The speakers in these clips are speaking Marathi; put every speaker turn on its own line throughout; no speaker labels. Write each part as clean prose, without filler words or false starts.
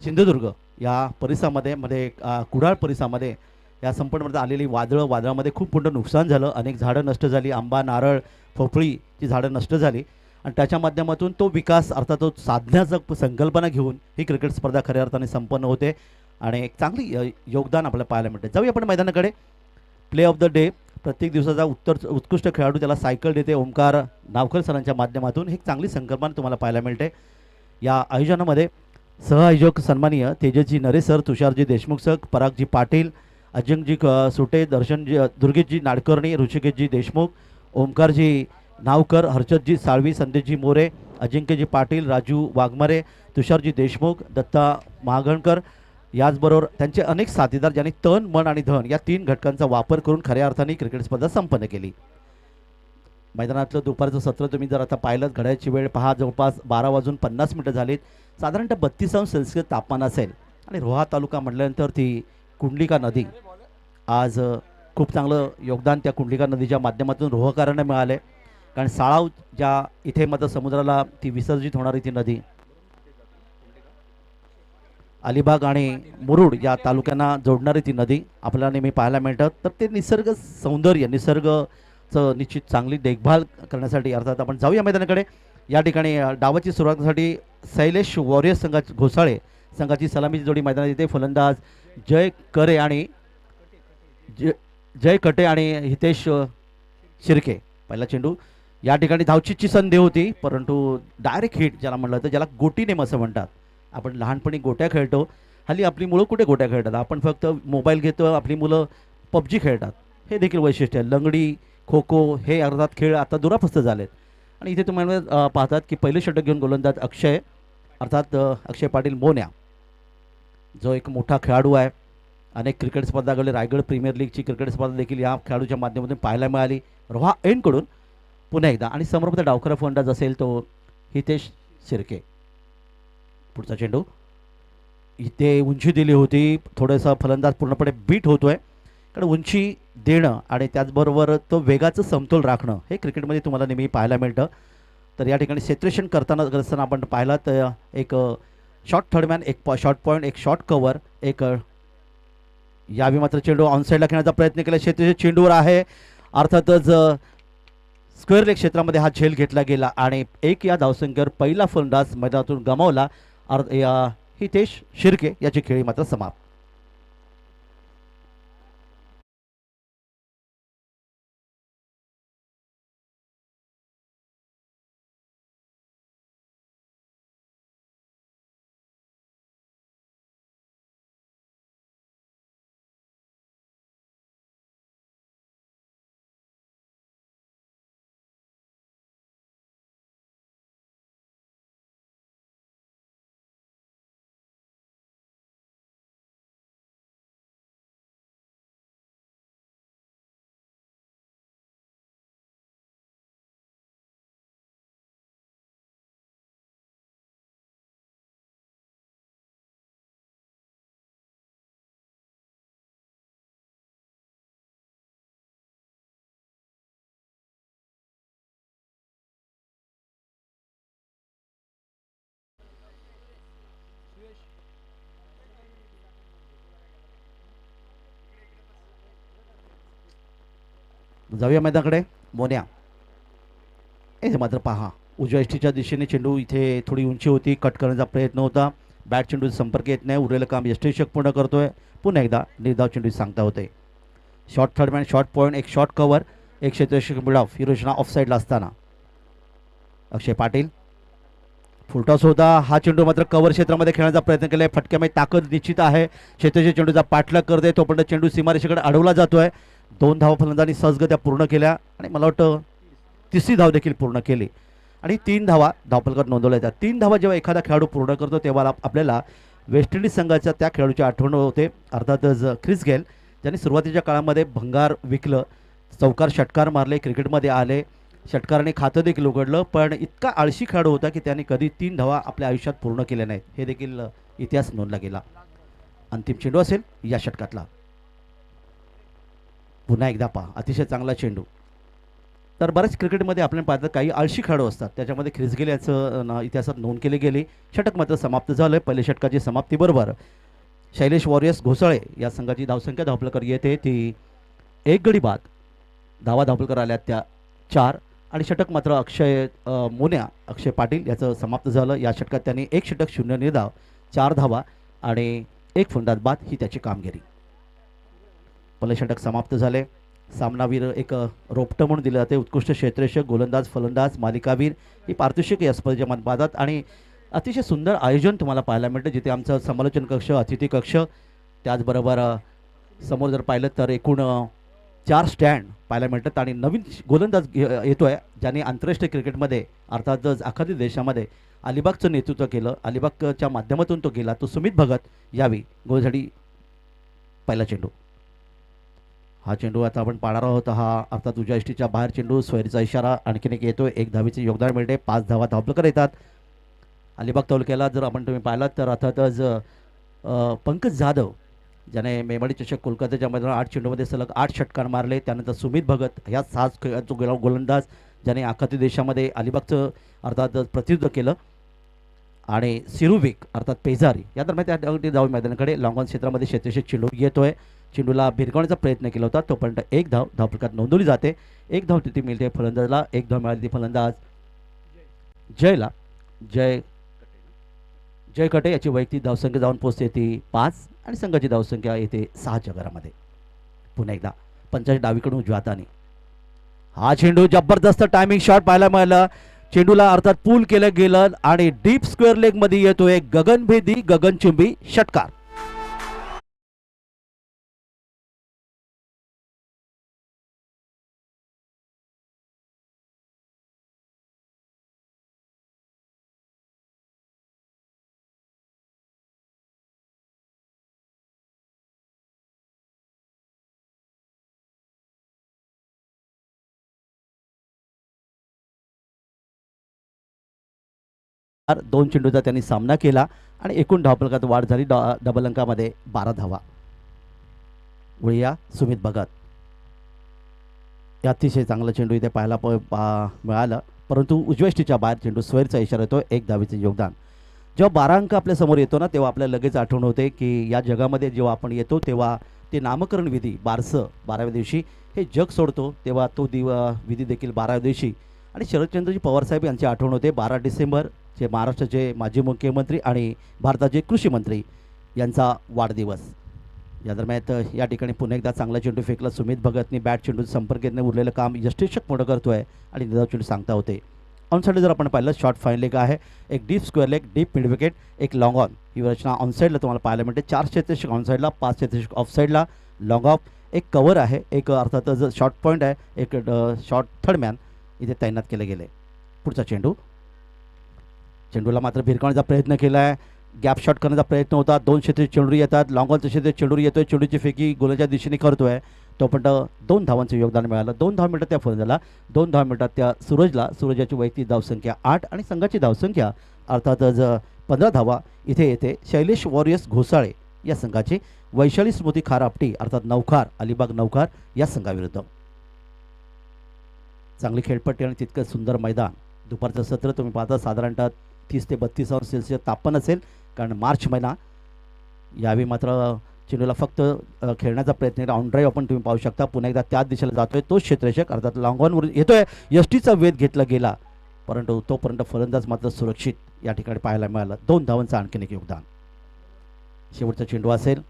सिंधुदुर्ग या परिसरामध्ये कुडाळ परिसरामध्ये या संपूर्ण आलेली वादळामध्ये खूप मोठं नुकसान झालं. अनेक झाडं नष्ट झाली, आंबा नारळ पोफळीची झाडं नष्ट झाली आणि त्याच्या माध्यमातून तो विकास अर्थात तो साधण्याचा संकल्पना घेऊन ही क्रिकेट स्पर्धा खऱ्या अर्थाने संपन्न होते आणि एक चांगली योगदान आपल्याला पाहायला मिळते. जाऊया आपण मैदानाकडे. प्ले ऑफ द डे प्रत्येक दिवसाचा उत्कृष्ट खेळाडू त्याला सायकल देते ओमकार नावकर सरांच्या माध्यमातून. ही चांगली संकल्पना तुम्हाला पाहायला मिळते. या आयोजनामध्ये सहआयोजक सन्माननीय तेजसजी नरे सर, तुषारजी देशमुख सर, परागजी पाटील, अजिंक्यजी सुटे, दर्शनजी दुर्गेशजी नाडकर्णी, ऋषिकेशजी देशमुख, ओमकारजी नावकर, हर्षदजी साळवी, संदेशजी मोरे, अजिंक्यजी पाटील, राजू वाघमारे, तुषारजी देशमुख, दत्ता महागणकर, याचबरोबर त्यांचे अनेक साथीदार ज्यांनी तन मन आणि धन या तीन घटकांचा वापर करून खऱ्या अर्थाने क्रिकेट स्पर्धा संपन्न केली. मैदानातलं दुपारचं सत्र तुम्ही जर आता पाहिलं, घड्याळची वेळ पहा, जवळपास 12:50 झालीत. साधारणतः 32°C तापमान असेल आणि रोहा तालुका म्हटल्यानंतर ती कुंडलिका नदी आज खूप चांगलं योगदान त्या कुंडलिका नदीच्या माध्यमातून रोहकारांना मिळाले. कारण साळाव ज्या इथे मात्र समुद्राला ती विसर्जित होणारी ती नदी अलिबाग आणि मुरुड या तालुक्यांना जोडणारी ती नदी आपल्याला नेहमी पाहायला मिळतात. तर ते निसर्ग सौंदर्य निसर्गाचं निश्चित चांगली देखभाल करण्यासाठी अर्थात आपण जाऊया मैदानाकडे. या ठिकाणी डावाची सुरुवातीसाठी शैलेश वॉरियर्स घोसाळे संघाची सलामीची जोडी मैदानात येते. फलंदाज जय करे आणि जय कटे आणि हितेश शिर्के. पहिला चेंडू या ठिकाणी धावचीची संधी होती, परंतु डायरेक्ट हिट ज्याला म्हणलं तर, ज्याला गोटी नेम असं म्हणतात. आपण लहानपणी गोट्या खेळतो, हल्ली आपली मुलं कुठे गोट्या खेळतात, आपण फक्त मोबाईल घेतो, आपली मुलं पबजी खेळतात. हे देखील वैशिष्ट्य आहे. लंगडी खो खो हे अर्थात खेळ आता दुरापस्त झालेत. आणि इथे तुम्हाला पाहतात की पहिले षटक घेऊन गोलंदाज अक्षय अर्थात अक्षय पाटील मोन्या, जो एक मोठा खेळाडू आहे. अनेक क्रिकेट स्पर्धा घडले, रायगड प्रीमियर लीगची क्रिकेट स्पर्धा देखील या खेळाडूच्या माध्यमातून पाहायला मिळाली रोहा एनकडून पुन्हा एकदा. आणि समोर डावखरा फलंदाज असेल तो हितेश शिर्के. पुढचा चेंडू इथे उंची दिली होती, थोडंसं फलंदाज पूर्णपणे बीट होतोय. कारण उंची देणं आणि त्याचबरोबर तो वेगाचं समतोल राखणं हे क्रिकेटमध्ये तुम्हाला नेहमी पाहायला मिळतं. तर या ठिकाणी क्षेत्ररक्षण करताना आपण पाहिलं तर एक शॉर्ट थर्डमॅन, एक शॉर्ट पॉईंट, एक शॉर्ट कव्हर, एक यावी मात्र चेंडू ऑनसाईडला खेळण्याचा प्रयत्न केला. क्षेत्र चेंडूवर आहे, अर्थातच स्क्वेअर लेग क्षेत्रामध्ये हा झेल घेतला गेला आणि एक या धावसंख्येवर पहिला फलंदाज मैदानातून गमावला. हितेश शिर्के याची खेळी मात्र समाप्त. जाऊया मैदानाकडे. मोन्या हे मात्र पहा, उजव्या एष्टीच्या दिशेने चेंडू, इथे थोडी उंची होती, कट करण्याचा प्रयत्न होता, बॅट चेंडू संपर्क येत नाही, उरलेलं काम यष्टीरक्षक पूर्ण करतोय. पुन्हा एकदा निर्धाव चेंडू सांगता होते. शॉर्ट थर्डमॅन, शॉर्ट पॉईंट, एक शॉर्ट कव्हर, एक क्षेत्ररक्षक मिड ऑफ. ही रचना ऑफसाईडला असताना अक्षय पाटील फुलटॉस होता. हा चेंडू मात्र कव्हर क्षेत्रामध्ये खेळण्याचा प्रयत्न केलाय. फटक्यामध्ये ताकद निश्चित आहे. क्षेत्राच्या चेंडूचा पाठलाग करते, तोपर्यंत चेंडू सीमारेषेकडे अडवला जातोय. 2 धावा फलंदाजांनी सहजगत्या पूर्ण केल्या आणि मला वाटतं तिसरी धाव देखील पूर्ण केली आणि 3 धावा धावफलकात नोंदवल्या जातात. 3 धावा जेव्हा एखादा खेळाडू पूर्ण करतो तेव्हा आपल्याला वेस्ट इंडिज संघाच्या त्या खेळाडूची आठवण होते, अर्थातच ख्रिस गेल, ज्यांनी सुरुवातीच्या काळामध्ये भंगार विकलं, चौकार षटकार मारले, क्रिकेटमध्ये आले, षटकाराने खातं देखील उघडलं, पण इतका आळशी खेळाडू होता की त्याने कधी 3 धावा आपल्या आयुष्यात पूर्ण केल्या नाहीत. हे देखील इतिहास नोंदला गेला. अंतिम चेंडू असेल या षटकातला. पुन्हा एकदा पहा, अतिशय चांगला चेंडू. तर बऱ्याच क्रिकेटमध्ये आपण पाहतात काही आळशी खेळाडू असतात, त्याच्यामध्ये ख्रिस गेल याचं इतिहासात नोंद केली गेली. षटक मात्र समाप्त झालं. पहिल्या षटकाची समाप्तीबरोबर शैलेश वॉरियर्स घोसाळे या संघाची धावसंख्या धावपलकर येते ती एक गडी बाद. धावा धावपलकर आल्या त्या 4 आणि षटक मात्र मोन्या अक्षय पाटील याचं समाप्त झालं. या षटकात त्यांनी एक षटक 0 निर्धाव, 4 धावा आणि एक फलंदाज बाद ही त्याची कामगिरी. पहिले षटक समाप्त झाले. सामनावीर एक रोपटं म्हणून दिलं जाते. उत्कृष्ट क्षेत्ररक्षक, गोलंदाज, फलंदाज, मालिकावीर ही पारितोषिक या स्पर्धेच्या मानपातात आणि अतिशय सुंदर आयोजन तुम्हाला पाहायला मिळतं, जिथे आमचं समालोचन कक्ष, अतिथी कक्ष, त्याचबरोबर समोर जर पाहिलं तर एकूण 4 स्टँड पाहायला मिळतात आणि नवीन गोलंदाज येतोय ज्याने आंतरराष्ट्रीय क्रिकेटमध्ये अर्थातच आखाती देशामध्ये अलिबागचं नेतृत्व केलं. अलिबागच्या माध्यमातून तो गेला, तो सुमित भगत यावी गोलसाठी पहिला चेंडू. हा चेंडू आता आपण पाहणार आहोत. हा अर्थात उजव्या यष्टीच्या बाहेर चेंडू, सोयरीचा इशारा, आणखीन एक येतोय. एक धावेचे योगदान मिळते. 5 धावा धावपलकर येतात. अलिबाग तालुक्याला जर आपण तुम्ही पाहिलात तर अर्थातच पंकज जाधव ज्याने मेवाडी चषक कोलकात्याच्या मैदानात 8 चेंडूमध्ये सलग 8 षटकार मारले. त्यानंतर सुमित भगत ह्या 7 खेळाचा गोलंदाज ज्याने आखाती देशामध्ये अलिबागचं अर्थात प्रतिनिधित्व केलं. आणि सिरुविक अर्थात पेजारी या दरम्यान त्या धाव मैदानाकडे लॉंगॉन क्षेत्रामध्ये क्षेत्ररक्षक चेंडू येतोय. चेंडूला भिरकवण्याचा प्रयत्न केला होता, तोपर्यंत एक धाव धावपलकात नोंदवली जाते. एक धाव तिथे मिळते फलंदाजला. एक धाव मिळाली ती फलंदाज जयला. जय जय कटे याची वैयक्तिक धावसंख्या जाऊन पोहोचते ती 5 आणि संघाची धावसंख्या येते 6च्या घरामध्ये. पुन्हा एकदा पंचायत डावीकडून उजव्या हाताने हा चेंडू जबरदस्त टायमिंग शॉट पाहायला मिळाला. चेंडूला अर्थात पूल केलं गेलं आणि डीप स्क्वेअर लेग मध्ये येतोय गगनभेदी गगनचुंबी षटकार. दोन चेंडूचा त्यांनी सामना केला आणि एकूण धावपलकात वाढ झाली. डबल अंकामध्ये 12 धावा. वळूया सुमित भगत. अतिशय चांगला चेंडू इथे पाहायला मिळालं, परंतु उजव्या यष्टीच्या बाहेर चेंडू. स्वेरचा इशारा येतो. एक धावेचे योगदान. जेव्हा 12 अंक आपल्या समोर येतो ना, तेव्हा आपल्याला लगेच आठवण होते की या जगामध्ये जेव्हा आपण येतो तेव्हा ते नामकरण विधी बारसं 12व्या दिवशी हे जग सोडतो, तेव्हा तो विधी देखील 12व्या दिवशी. आणि शरदचंद्रजी पवारसाहेब यांची आठवण होते. 12 डिसेंबर जे महाराष्ट्राचे माजी मुख्यमंत्री आणि भारताचे कृषी मंत्री यांचा वाढदिवस. या दरम्यान या ठिकाणी पुन्हा एकदा चांगला चेंडू फेकला सुमित भगतनी. बॅट चेंडू संपर्काने उरलेलं काम यष्टीरक्षक पूर्ण करतोय आणि निधाव चेंडू सांगता होते. ऑनसाईड जर आपण पाहिलं शॉर्ट फाईन लेग आहे, एक deep square leg, deep mid wicket, एक लॉंग ऑन ही रचना ऑनसाईडला तुम्हाला पाहायला मिळते. 4 क्षेत्ररक्षक ऑनसाईडला, 5 क्षेत्ररक्षक ऑफसाईडला, लॉंग ऑफ, एक कव्हर आहे, एक अर्थातच शॉर्ट पॉईंट आहे, एक शॉर्ट थर्ड मॅन इथे तैनात केले गेले. पुढचा चेंडू. चेंडूला मात्र भिरकावण्याचा प्रयत्न केला आहे. गॅप शॉट करण्याचा प्रयत्न होता. 2 क्षेत्रीय चेंडू येतात. लॉंग ऑनचं क्षेत्रीय चेंडू येतोय. चेंडूची फेकी गोलाच्या दिशेने करतोय. तोपर्यंत 2 धावांचं योगदान मिळालं. 2 धाव मिळतात त्या फलंदाजाला, 2 धाव मिळतात त्या सूरजला. सूरजाची वैयक्तिक धावसंख्या 8 आणि संघाची धावसंख्या अर्थातच 15 धावा इथे येते शैलेश वॉरियर्स घोसाळे या संघाची. वैशाली स्मृती खारापटी अर्थात नौखार, अलिबाग नौखार या संघाविरुद्ध. चांगली खेळपट्टी आणि तितकं सुंदर मैदान. दुपारचं सत्र तुम्ही पाहता साधारणतः 30 ते 32 अंश सेल्सिअस तापमान असेल, कारण मार्च महिना. यावेळी मात्र चेंडूला फक्त खेळण्याचा प्रयत्न ऑन ड्राईव्ह आपण तुम्ही पाहू शकता. पुन्हा एकदा त्याच दिशेला जातोय तो क्षेत्ररक्षक अर्थात लॉंग ऑनवरून येतोय. यष्टीचा वेध घेतला गेला, परंतु तोपर्यंत फलंदाज मात्र सुरक्षित या ठिकाणी पाहायला मिळाला. 2 धावांचं आणखीन एक योगदान. शेवटचा चेंडू असेल.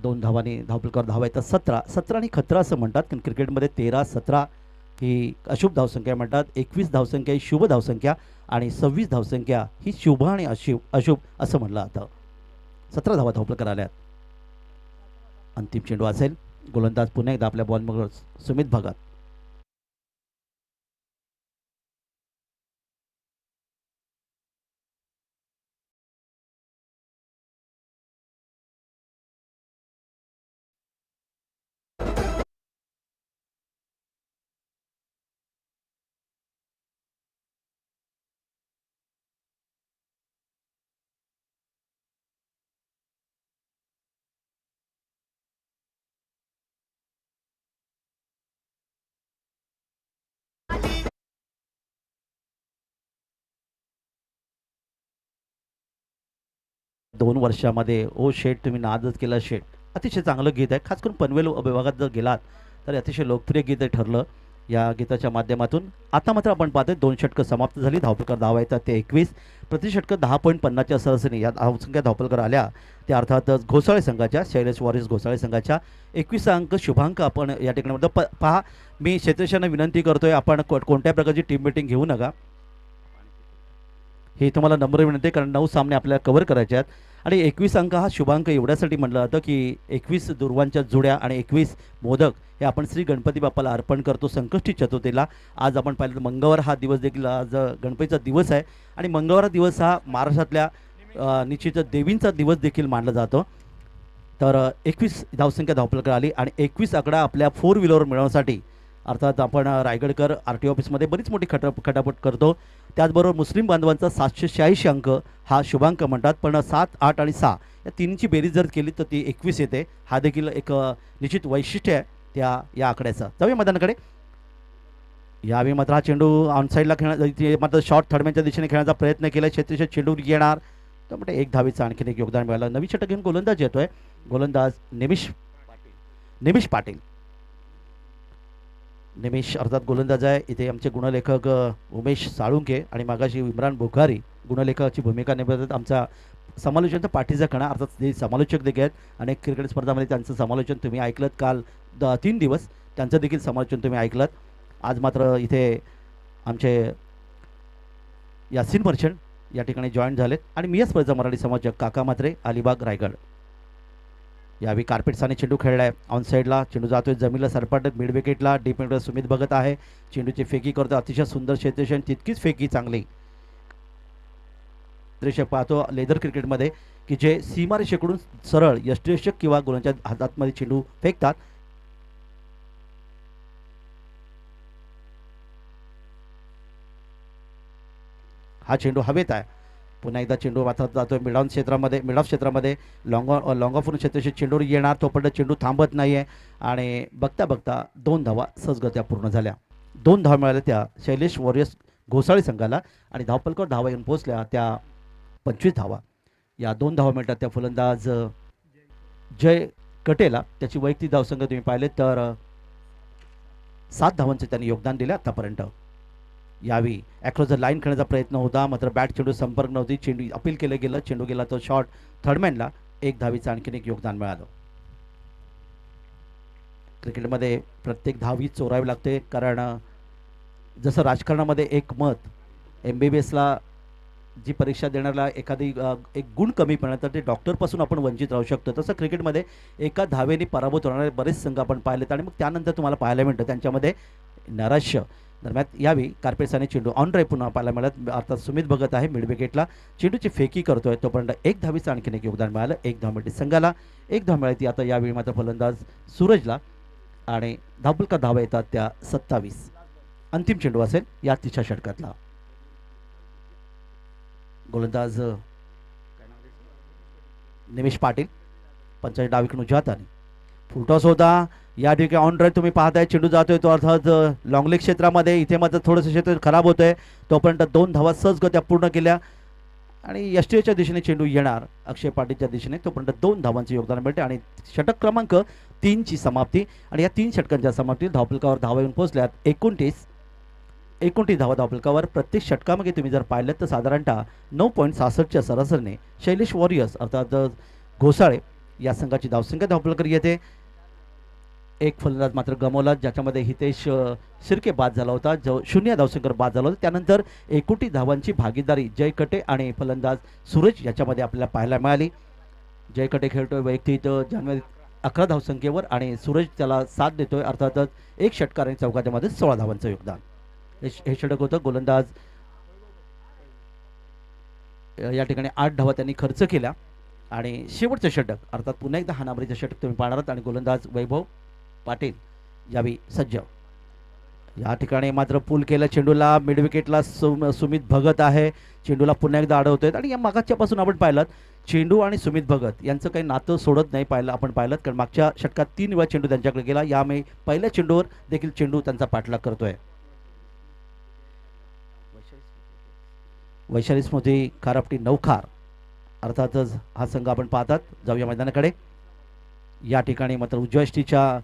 2 धावांनी धावपलकर धावा येतात 17. 17 आणि खतरा असं म्हणतात, कारण क्रिकेटमध्ये 13, 17 ही अशुभ धावसंख्या म्हणतात. 21 धावसंख्या ही शुभ धावसंख्या आणि 26 धावसंख्या ही शुभ आणि अशुभ असं म्हणलं जातं. 17 धावा धावपलकर आल्यात. अंतिम चेंडू असेल. गोलंदाज पुन्हा एकदा आपल्या बॉलमधून सुमित भगत. 2 वर्षामध्ये ओ शेठ तुम्ही नादच केला शेठ अतिशय चांगलं गीत आहे. खास करून पनवेल विभागात जर गेलात तर अतिशय लोकप्रिय गीत ठरलं या गीताच्या माध्यमातून. आता मात्र आपण पाहतोय 2 षटकं समाप्त झाली. धावपलकर धावा येतात ते 21. प्रति षटकं 10.50च्या सरासरी या धावसंख्या धावपलकर आल्या त्या अर्थातच घोसाळे संघाच्या शैलेश वॉरियर्स घोसाळे संघाच्या 21 अंक शुभांक आपण या ठिकाणी म्हणतो. पहा मी क्षेत्रेशांना विनंती करतोय आपण कोणत्या प्रकारची टीम मीटिंग घेऊ नका. हे तुम्हाला नम्र विनंती आहे कारण 9 सामने आपल्याला कव्हर करायचे आहेत आणि 21 अंक हा शुभांक एवढ्यासाठी म्हटलं जातं की 21 दुर्वांच्या जुड्या आणि 21 मोदक हे आपण श्री गणपती बाप्पाला अर्पण करतो संकष्टी चतुर्थीला. आज आपण पाहिलं तर मंगळवार हा दिवस देखील आज गणपतीचा दिवस आहे आणि मंगळवार दिवस हा महाराष्ट्रातल्या निश्चित देवींचा दिवस देखील मानला जातो. तर 21 धावसंख्या धावपलकर आली आणि 21 आकडा आपल्या 4 व्हीलर मिळवण्यासाठी अर्थात आपण रायगडकर RTO ऑफिसमध्ये बरीच मोठी खटापट करतो. त्याचबरोबर मुस्लिम बांधवांचा 786 अंक हा शुभांक म्हणतात. पण 7, 8 आणि 6 या तिन्हीची बेरीज जर केली तर ती 21 येते. हा देखील एक निश्चित वैशिष्ट्य आहे या आकड्याचं. जाऊया मैदानाकडे. यावेळी मात्र हा चेंडू ऑनसाईडला खेळण्याचा मात्र शॉर्ट थर्डमॅनच्या दिशेने खेळण्याचा प्रयत्न केला. क्षेत्रीय चेंडू येणार तर म्हणजे 1 धावेचं आणखीन एक योगदान मिळालं. नवी षटक घेऊन गोलंदाज येतोय. गोलंदाज निमिष पाटील निमिष अर्थात गोलंदाज आहे. इथे आमचे गुणलेखक उमेश साळुंके आणि मागाशी इम्रान बुखारी गुणलेखकाची भूमिका निभावतात. आमचा समालोचनचा पाठीचा कणा अर्थात जे समालोचक देखील आहेत. अनेक क्रिकेट स्पर्धामध्ये त्यांचं समालोचन तुम्ही ऐकलं. काल 3 दिवस त्यांचं देखील समालोचन तुम्ही ऐकलं. आज मात्र इथे आमचे यासिन मर्चंट या ठिकाणी जॉईन झालेत आणि मी स्पर्धा मराठी समालोचक काका मात्रे अलिबाग रायगड. यावेळी कार्पेटसाने चेंडू खेळलाय. ऑन साईडला चेंडू जातोय जमीनला सरपाटत मिड विकेटला. डीप मिडवर सुमित भगत आहे. चेंडूची फेकी करतो अतिशय सुंदर क्षेत्रक्षण तितकीच फेकी चांगली दृश्य पाहतो लेदर क्रिकेटमध्ये की जे सीमारेषेकडून सरळ यष्टिरक्षक किंवा गोलांच्या हातामध्ये चेंडू फेकतात. हा चेंडू हवेत आहे. पुन्हा एकदा चेंडू मात्र जातोय मिड ऑफ क्षेत्रामध्ये लॉंग ऑफ क्षेत्राशी चेंडूवर येणार. तोपर्यंत चेंडू थांबत नाही आहे आणि बघता बघता 2 धावा सहजगत्या पूर्ण झाल्या. 2 धावा मिळाल्या त्या शैलेश वॉरियर्स घोसाळे संघाला आणि धावपलकर धावा येऊन पोहोचल्या त्या 25 धावा. या 2 धावा मिळतात त्या फलंदाज जय कटेला. त्याची वैयक्तिक धावसंख्या तुम्ही पाहिले तर 7 धावांचे त्यांनी योगदान दिले आतापर्यंत. यावेळी ॲक्रॉस द लाईन खेळण्याचा प्रयत्न होता मात्र बॅट चेंडू संपर्क नव्हती. चेंडू अपील केलं गेलं. चेंडू गेला तो शॉर्ट थर्डमॅनला. 1 धावीचं आणखीन एक योगदान मिळालं. क्रिकेटमध्ये प्रत्येक धावी चोरावी लागते कारण जसं राजकारणामध्ये एक मत MBBSला जी परीक्षा देणाऱ्याला एखादी एक गुण कमी पडला तर ते डॉक्टरपासून आपण वंचित राहू शकतो. तसं क्रिकेटमध्ये एका धावेने पराभूत होणारे बरेच संघ आपण पाहिलेत आणि मग त्यानंतर तुम्हाला पाहायला मिळतं त्यांच्यामध्ये नैराश्य. दरम्यान यावेळी कार्पेटसाने चेंडू ऑन ड्राईव्ह पुन्हा पाहायला मिळत. अर्थात सुमित भगत आहे मिड विकेटला. चेंडूची फेकी करतोय तोपर्यंत 1 धावीचं आणखीन एक योगदान मिळालं. 1 धाव मिळते संघाला. 1 धाव मिळाली आता यावेळी मात्र फलंदाज सूरजला आणि धावपलकर धावा येतात त्या 27. अंतिम चेंडू असेल या 3च्या षटकातला. गोलंदाज निमिष पाटील 45 डावीकडून उजव्या हाताने फुलटॉस होता. या ठिकाणी ऑन ड्राईव्ह तुम्ही पाहताय चेंडू जातोय तो अर्थात लॉंग लेग क्षेत्रामध्ये. इथे मात्र थोडंसं क्षेत्र खराब होतंय. तोपर्यंत 2 धावा सहजगत्या पूर्ण केल्या आणि यष्टीच्या दिशेने चेंडू येणार अक्षय पाटीलच्या दिशेने. तोपर्यंत 2 धावांचे योगदान मिळते आणि षटक क्रमांक 3ची समाप्ती. आणि या 3 षटकांच्या समाप्तीत धावपलकावर धावा येऊन पोहोचल्यात 29 धावा धावपलकावर. प्रत्येक षटकामध्ये तुम्ही जर पाहिलं तर साधारणतः 9.66च्या सरासरीने शैलेश वॉरियर्स अर्थात घोसाळे या संघाची धावसंख्या धावपलकर येते. 1 फलंदाज मात्र गमावला ज्याच्यामध्ये हितेश शिर्के बाद झाला होता जो 0 धावसंख्येवर बाद झाला होता. त्यानंतर 29 धावांची भागीदारी जय कटे आणि फलंदाज सूरज याच्यामध्ये आपल्याला पाहायला मिळाली. जय कटे खेळतोय वैयक्तिक जानेवारी 11 धावसंख्येवर आणि सूरज त्याला साथ देतोय. अर्थातच 1 षटकार आणि चौकाच्यामध्ये 16 धावांचं योगदान. हे षटक होतं. गोलंदाज या ठिकाणी 8 धावा त्यांनी खर्च केल्या आणि शेवटचं षटक अर्थात पुन्हा एकदा हाणामारीचं षटक तुम्ही पाहणार आहात आणि गोलंदाज वैभव पाटील यावेळी सज्ज. या ठिकाणी मात्र पूल केलं चेंडूला मिड विकेटला सुमित भगत आहे. चेंडूला पुन्हा एकदा अडवतोय आणि या मागच्यापासून आपण पाहिलं चेंडू आणि सुमित भगत यांचं काही नातं सोडत नाही आपण पाहिलं कारण मागच्या षटकात 3 वेळा चेंडू त्यांच्याकडे गेला. यामुळे पहिल्या चेंडूवर देखील चेंडू त्यांचा पाठलाग करतोय. वैशाली स्मृती खारापटी नौखार अर्थातच हा संघ आपण पाहतात. जाऊया मैदानाकडे. या ठिकाणी मात्र उजव्या यष्टीच्या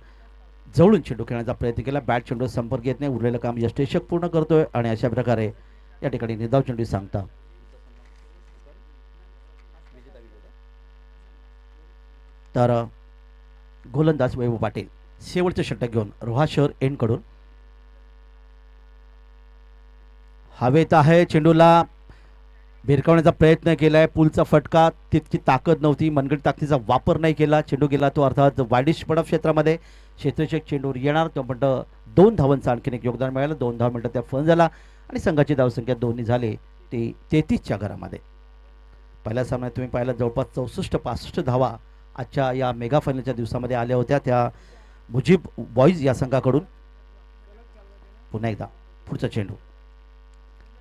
जवळून चेंडू खेळण्याचा प्रयत्न केला. बॅट चेंडू संपर्क येत नाही. उरलेलं काम यष्टेशक पूर्ण करतोय आणि अशा प्रकारे या ठिकाणी निर्धाव चेंडू सांगता. तर गोलंदाज वैभव पाटील शेवटचे षटक घेऊन रोहा शहर एंडकडून हवेत आहे. चेंडूला भिरकावण्याचा प्रयत्न केलाय. पुलचा फटका, तितकी ताकद नव्हती. मनगट ताकदीचा वापर नाही केला. चेंडू गेला तो अर्थात वायडिश पडफ क्षेत्रामध्ये. क्षेत्ररक्षक चेंडूवर येणार तो म्हणतं 2 धावांचं आणखीन एक योगदान मिळालं. 2 धावा मिळतात त्या फन झाला आणि संघाची धावसंख्या 2 झाली ती 33च्या घरामध्ये. पहिल्या सामन्यात तुम्ही पाहिलं जवळपास 64-65 धावा आजच्या या मेगा फायनलच्या दिवसामध्ये आल्या होत्या त्या मुजीब बॉईज या संघाकडून. पुन्हा एकदा पुढचा चेंडू,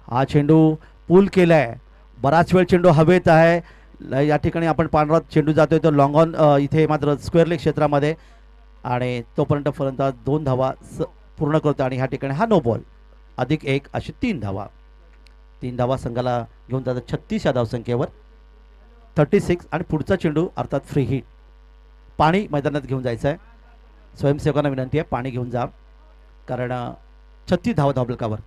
हा चेंडू पूल केलाय. बराच वेळ चेंडू हवेत आहे. या ठिकाणी आपण पांढरा चेंडू जातोय तो लॉंग ऑन इथे मात्र स्क्वेअर लेग क्षेत्रामध्ये आणि तोपर्यंत फलंदाज 2 धावा पूर्ण करतो आणि ह्या ठिकाणी हा नो बॉल अधिक 1 अशी 3 धावा. 3 धावा संघाला घेऊन जातात 36 या धावसंख्येवर 36. आणि पुढचा चेंडू अर्थात फ्री हिट. पाणी मैदानात घेऊन जायचं आहे. स्वयंसेवकांना विनंती आहे पाणी घेऊन जा कारण 36 धावा धावफलकावर.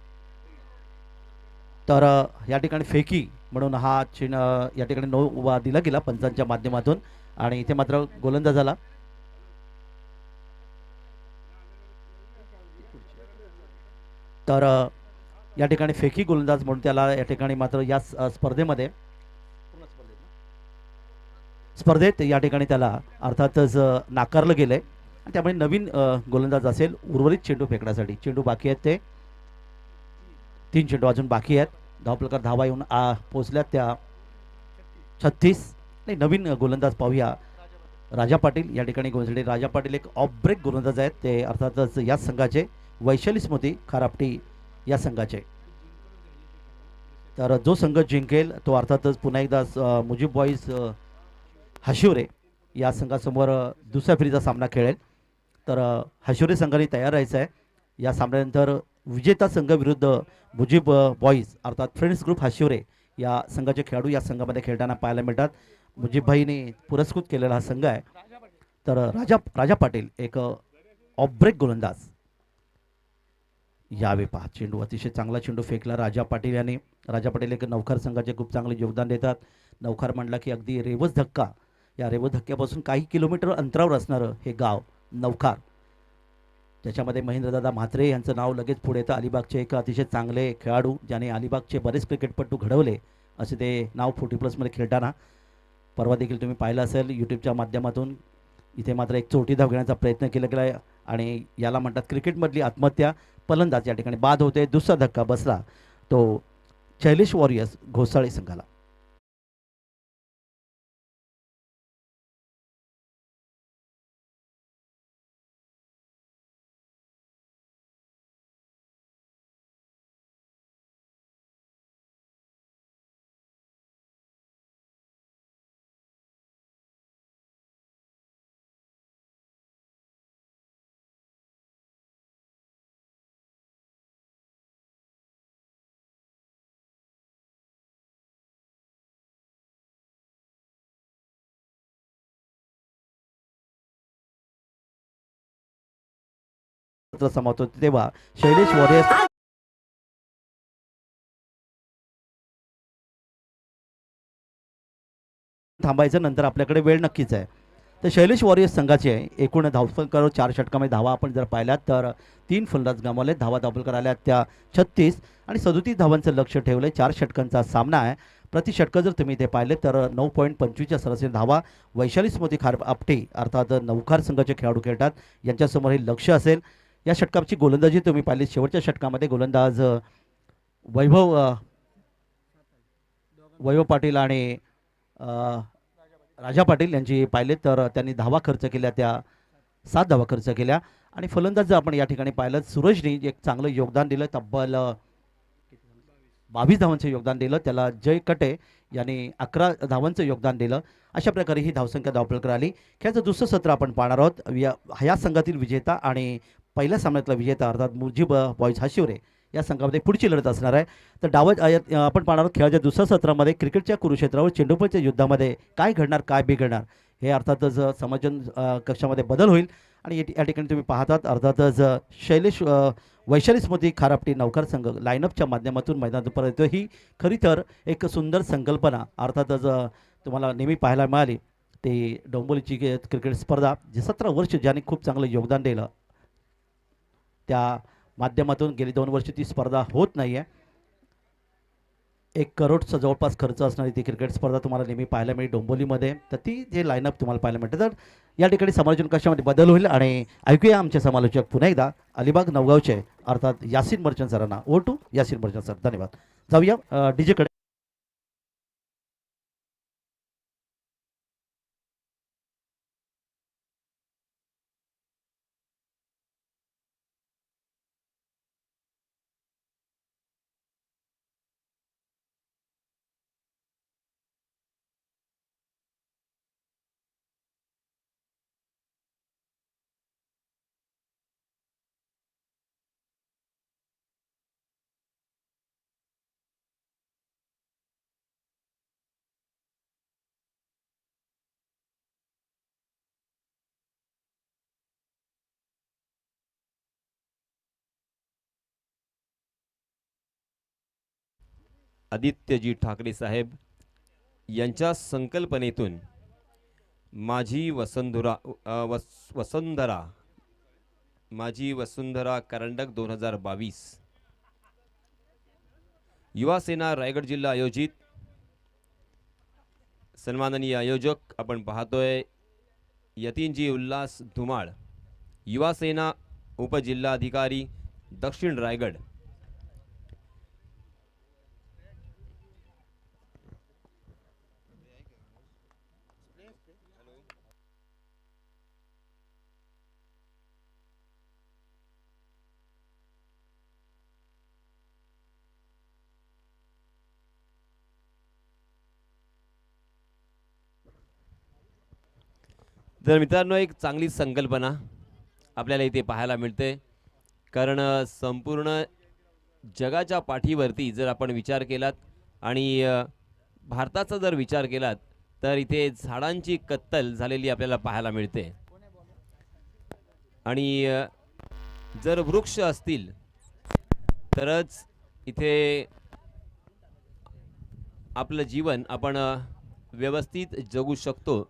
तर या ठिकाणी फेकी म्हणून हा या ठिकाणी नो उभा दिला गेला पंचांच्या माध्यमातून आणि इथे मात्र गोलंदाजाला तर या ठिकाणी फेकी गोलंदाज म्हणून त्याला या ठिकाणी मात्र या स्पर्धेत या ठिकाणी त्याला अर्थातच नाकारलं गेलंय आणि त्यामुळे नवीन गोलंदाज असेल उर्वरित चेंडू फेकण्यासाठी. चेंडू बाकी आहेत ते 3 चेंडू अजून बाकी आहेत. धावफलकावर धावा येऊन पोहोचल्यात त्या 36. नाही, नवीन गोलंदाज पाहूया राजा पाटील या ठिकाणी गोलंदाज. राजा पाटील एक ऑफ ब्रेक गोलंदाज आहेत ते अर्थातच या संघाचे. वैशाली स्मृती खारापटी या संघाचे. तर जो संघ जिंकेल तो अर्थातच पुन्हा एकदा मुजीब बॉईज हशिवरे या संघासमोर दुसऱ्या फेरीचा सामना खेळेल. तर हशिवरे संघाने तयार राहायचं आहे. या सामन्यानंतर विजेता संघ विरुद्ध मुजीब बॉईज अर्थात फ्रेंड्स ग्रुप हशिवरे या संघाचे खेळाडू या संघामध्ये खेळताना पाहायला मिळतात. मुजीबभाईने पुरस्कृत केलेला हा संघ आहे. तर राजा पाटील एक ऑफ ब्रेक गोलंदाज. यावे पहा चेंडू अतिशय चांगला चेंडू फेकला राजा पाटील यांनी. राजा पाटील एक नवखार संघाचे खूप चांगले योगदान देतात. नवखार म्हणला की अगदी रेवस धक्का, या रेवस धक्क्यापासून काही किलोमीटर अंतरावर असणारं हे गाव नवखार. त्याच्यामध्ये महेंद्रदादा म्हात्रे यांचं नाव लगेच पुढे येतं. अलिबागचे एक अतिशय चांगले खेळाडू ज्याने अलिबागचे बरेच क्रिकेटपटू घडवले असे ते नाव 40+ खेळताना परवा देखील तुम्ही पाहिलं असेल यूट्यूबच्या माध्यमातून. इथे मात्र एक चोटी धाव घेण्याचा प्रयत्न केला गेला आहे आणि याला म्हणतात क्रिकेटमधली आत्महत्या. फलंदाज या ठिकाणी बाद होते. दुसरा धक्का बसला तो शैलेश वॉरियर्स घोसाळे संघाला. समाप्त होते तेव्हा शैलेश वॉरियर्स थांबायचं. नंतर आपल्याकडे वेळ नक्कीच आहे. तर शैलेश वॉरियर्स संघाचे एकूण धावफलकावर 4 षटकामध्ये धावा आपण जर पाहिल्यात तर 3 फलंदाज गमावले. धावा धावफलकार आल्या त्या 36 आणि 37 धावांचं लक्ष ठेवलंय. 4 षटकांचा सामना आहे. प्रति षटक जर तुम्ही इथे पाहिले तर 9.25च्या सरासरी धावा वैशाली स्मृती खारपटे अर्थात नवखार संघाचे खेळाडू खेळतात यांच्यासमोर हे लक्ष असेल. या षटकाची गोलंदाजी तुम्ही पाहिली. शेवटच्या षटकामध्ये गोलंदाज वैभव पाटील आणि राजा पाटील यांची पाहिले तर त्यांनी धावा खर्च केल्या त्या 7 धावा खर्च केल्या. आणि फलंदाज जर आपण या ठिकाणी पाहिलं सूरजने एक चांगलं योगदान दिलं. तब्बल 22 धावांचं योगदान दिलं. त्याला जय कटे यांनी 11 धावांचं योगदान दिलं. अशा प्रकारे ही धावसंख्या धावफलकर आली. खेळाचं दुसरं सत्र आपण पाहणार आहोत. या संघातील विजेता आणि पहिल्या सामन्यातला विजेता अर्थात मुजीब बॉईज हशिवरे या संघामध्ये पुढची लढत असणार आहे. तर आपण पाहणार आहोत खेळाच्या दुसऱ्या सत्रामध्ये क्रिकेटच्या कुरुक्षेत्रावर चेंडूपळच्या युद्धामध्ये काय घडणार काय बिघडणार हे अर्थातच समाजन कक्षामध्ये बदल होईल. आणि या ठिकाणी तुम्ही पाहतात अर्थातच वैशाली स्मृती खारापटी नौकार संघ लाईनअपच्या माध्यमातून मैदानात परत येतो. ही खरी तर एक सुंदर संकल्पना अर्थातच तुम्हाला नेहमी पाहायला मिळाली. ते डोंबिवलीची क्रिकेट स्पर्धा जे 17 वर्ष ज्याने खूप चांगलं योगदान दिलं त्या माध्यमातून गेली 2 वर्ष ती स्पर्धा होत नाही आहे. 1 करोडचा जवळपास खर्च असणारी ती क्रिकेट स्पर्धा तुम्हाला नेहमी पाहायला मिळेल डोंबिवलीमध्ये. तर ती जे लाईनअप तुम्हाला पाहायला मिळते तर या ठिकाणी समालोचन कशामध्ये बदल होईल आणि ऐकूया आमचे समालोचक पुन्हा एकदा अलिबाग नवगावचे अर्थात यासिन मर्चंट सरांना. Oh to Yasin Merchant sir. धन्यवाद. जाऊया डीजेकडे.
आदित्यजी ठाकरे साहेब यांच्या संकल्पनेतून माझी वसुंधरा करंडक 2022 युवा सेना रायगड जिल्हा आयोजित सन्माननीय आयोजक आपण पाहतोय यतीनजी उल्हास धुमाळ युवा सेना उपजिल्हाधिकारी दक्षिण रायगड. तर मित्रांनो एक चांगली संकल्पना आपल्याला इथे पाहायला मिळते. कारण संपूर्ण जगाच्या पाठीवरती जर आपण विचार केलात आणि भारताचा जर विचार केलात तर इथे झाडांची कत्तल झालेली आपल्याला पाहायला मिळते. आणि जर वृक्ष असतील तरच इथे आपलं जीवन आपण व्यवस्थित जगू शकतो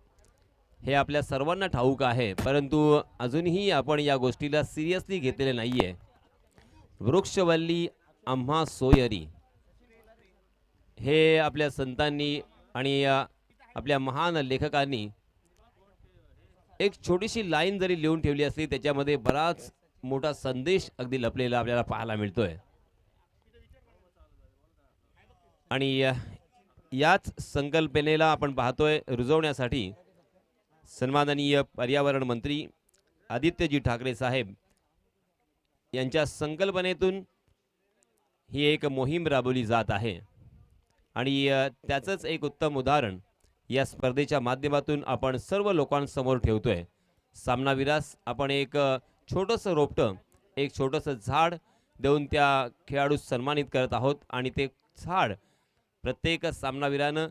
हे आपल्या सर्वांना ठाऊक आहे. परंतु अजूनही आपण या गोष्टीला सिरियसली घेतलेले नाही आहे. वृक्षवल्ली आम्हा सोयरी हे आपल्या संतांनी आणि आपल्या महान लेखकांनी एक छोटीशी लाईन जरी लिहून ठेवली असली त्याच्यामध्ये बराच मोठा संदेश अगदी लपलेला आपल्याला पाहायला मिळतोय. आणि याच संकल्पनेला आपण पाहतोय रुजवण्यासाठी सन्माननीय पर्यावरण मंत्री आदित्यजी ठाकरे साहेब यांच्या संकल्पनेतून ही एक मोहीम राबवली जात आहे. आणि त्याचंच एक उत्तम उदाहरण या स्पर्धेच्या माध्यमातून आपण सर्व लोकांसमोर ठेवतोय. सामनावीरास आपण एक छोटंसं रोपटं एक छोटंसं झाड देऊन त्या खेळाडूस सन्मानित करत आहोत. आणि ते झाड प्रत्येक सामनावीरानं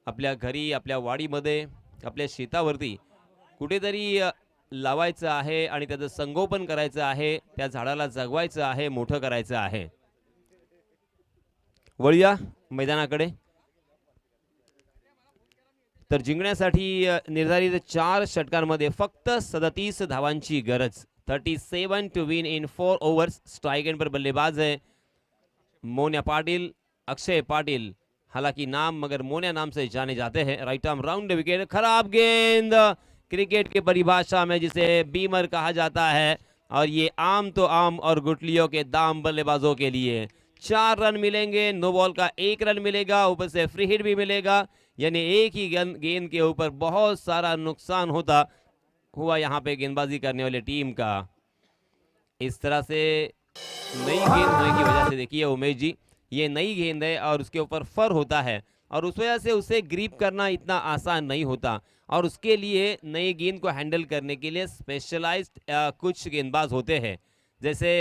आपल्या घरी आपल्या वाडीमध्ये आपल्या शेतावरती कुठेतरी लावायचं आहे आणि त्याचं संगोपन करायचं आहे. त्या झाडाला जगवायचं आहे मोठं करायचं आहे. वळूया मैदानाकडे. तर जिंकण्यासाठी निर्धारित 4 षटकांमध्ये फक्त 37 धावांची गरज. 37 to win in 4 overs. Strike end पर बल्लेबाज है मोन्या पाटिल अक्षय पाटिल. हालांकि नाम मगर मोन्या नाम से जाने जाते हैं. Right arm round wicket. खराब गेंद क्रिकेट की परिभाषा में जिसे बीमर कहा जाता है. और ये आम तो आम और गुटलियों के दाम बल्लेबाजों के लिए. 4 रन मिलेंगे. नो बॉल का 1 रन मिलेगा. ऊपर से फ्री हिट भी मिलेगा. यानी एक ही गेंद के ऊपर बहुत सारा नुकसान हुआ यहाँ पे गेंदबाजी करने वाली टीम का. इस तरह से नई गेंद होने की वजह से देखिए उमेश जी ये नई गेंद है और उसके ऊपर फर होता है और उस वजह से उसे ग्रिप करना इतना आसान नहीं होता. और उसके लिए नई गेंद को हैंडल करने के लिए स्पेशलाइज्ड कुछ गेंदबाज होते हैं. जैसे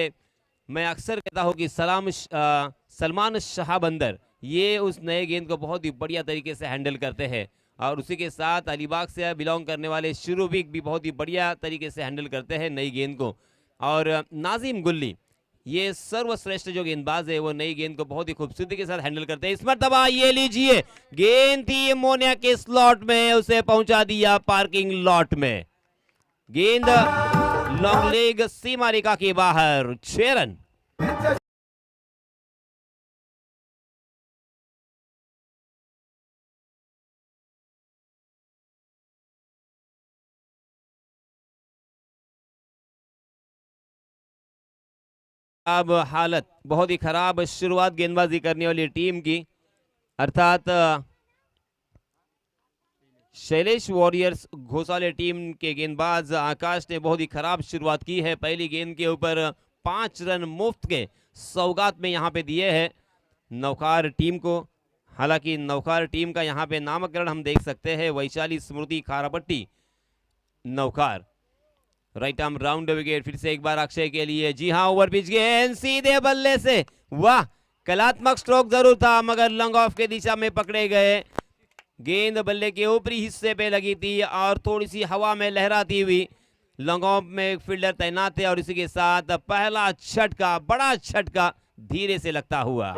मैं अक्सर कहता हूं कि सलमान शाह बंदर ये उस नए गेंद को बहुत ही बढ़िया तरीके से हैंडल करते हैं, और उसी के साथ अलीबाग से बिलोंग करने वाले शुरूबिक भी बहुत ही बढ़िया तरीके से हैंडल करते हैं नई गेंद को। और नाजिम गुल्ली ये सर्वश्रेष्ठ जो गेंदबाज है वो नई गेंद को बहुत ही खूबसूरती के साथ हैंडल करते हैं। इस मरतबा ये लीजिए गेंद थी मोनिया के स्लॉट में, उसे पहुंचा दिया पार्किंग लॉट में। गेंद लॉन्ग लेग सीमा रेखा के बाहर, 6 रन। अब हालत बहुत ही खराब शुरुआत गेंदबाजी करने वाली टीम की, अर्थात शैलेश वॉरियर्स घोसाले टीम के गेंदबाज आकाश ने बहुत ही खराब शुरुआत की है। पहली गेंद के ऊपर 5 रन मुफ्त के सौगात में यहां पे दिए हैं नौकार टीम को। हालांकि नौकार टीम का यहां पे नामकरण हम देख सकते हैं, वैशाली स्मृति खारापट्टी नौकार। राइट आर्म राउंड विकेट, फिर से एक बार अक्षय के लिए। जी हां, ओवर पिच गेंद सीधे बल्ले से, वाह कलात्मक स्ट्रोक जरूर था मगर लॉन्ग ऑफ के दिशा में पकड़े गए। गेंद बल्ले के ऊपरी हिस्से पे लगी थी और थोड़ी सी हवा में लहराती हुई लॉन्ग ऑफ में एक फील्डर तैनात थे, और इसी के साथ पहला छटका, बड़ा छटका धीरे से लगता हुआ।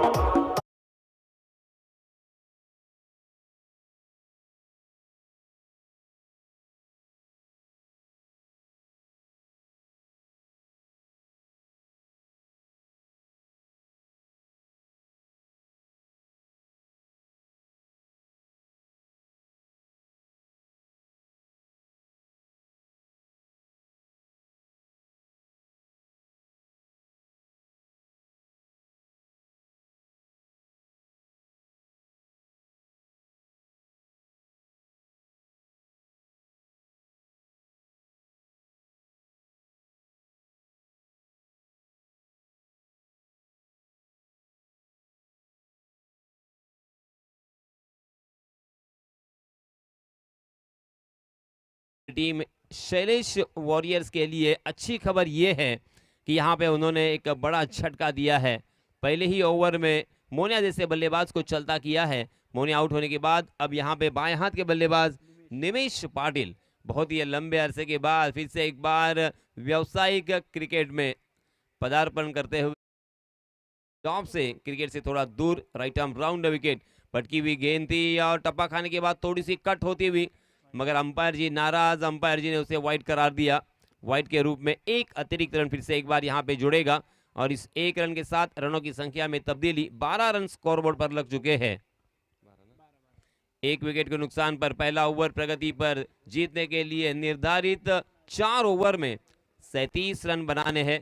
टीम शैलेश वॉरियर्स के लिए अच्छी खबर यह है कि यहां पे उन्होंने एक बड़ा झटका दिया है। पहले ही ओवर में मोनिया जैसे बल्लेबाज को चलता किया है। मोनिया आउट होने के बाद अब यहां पे बाएं हाथ के बल्लेबाज निमेश पाटिल बहुत ही लंबे अरसे के बाद फिर से एक बार व्यावसायिक क्रिकेट में पदार्पण करते हुए टॉप से क्रिकेट से थोड़ा दूर, राइट आर्म राउंड विकेट। पटकी हुई गेंद थी और टप्पा खाने के बाद थोड़ी सी कट होती हुई, मगर अंपायर जी नाराज, अंपायर जी ने उसे वाइड करार दिया। वाइड के रूप में एक अतिरिक्त रन फिर से एक बार यहां पे जुड़ेगा, और इस एक रन के साथ रनों की संख्या में तब्दीली, 12 रन स्कोरबोर्ड पर लग चुके हैं। एक विकेट के नुकसान पर पहला ओवर प्रगति पर। जीतने के लिए निर्धारित 4 ओवर में 37 रन बनाने हैं,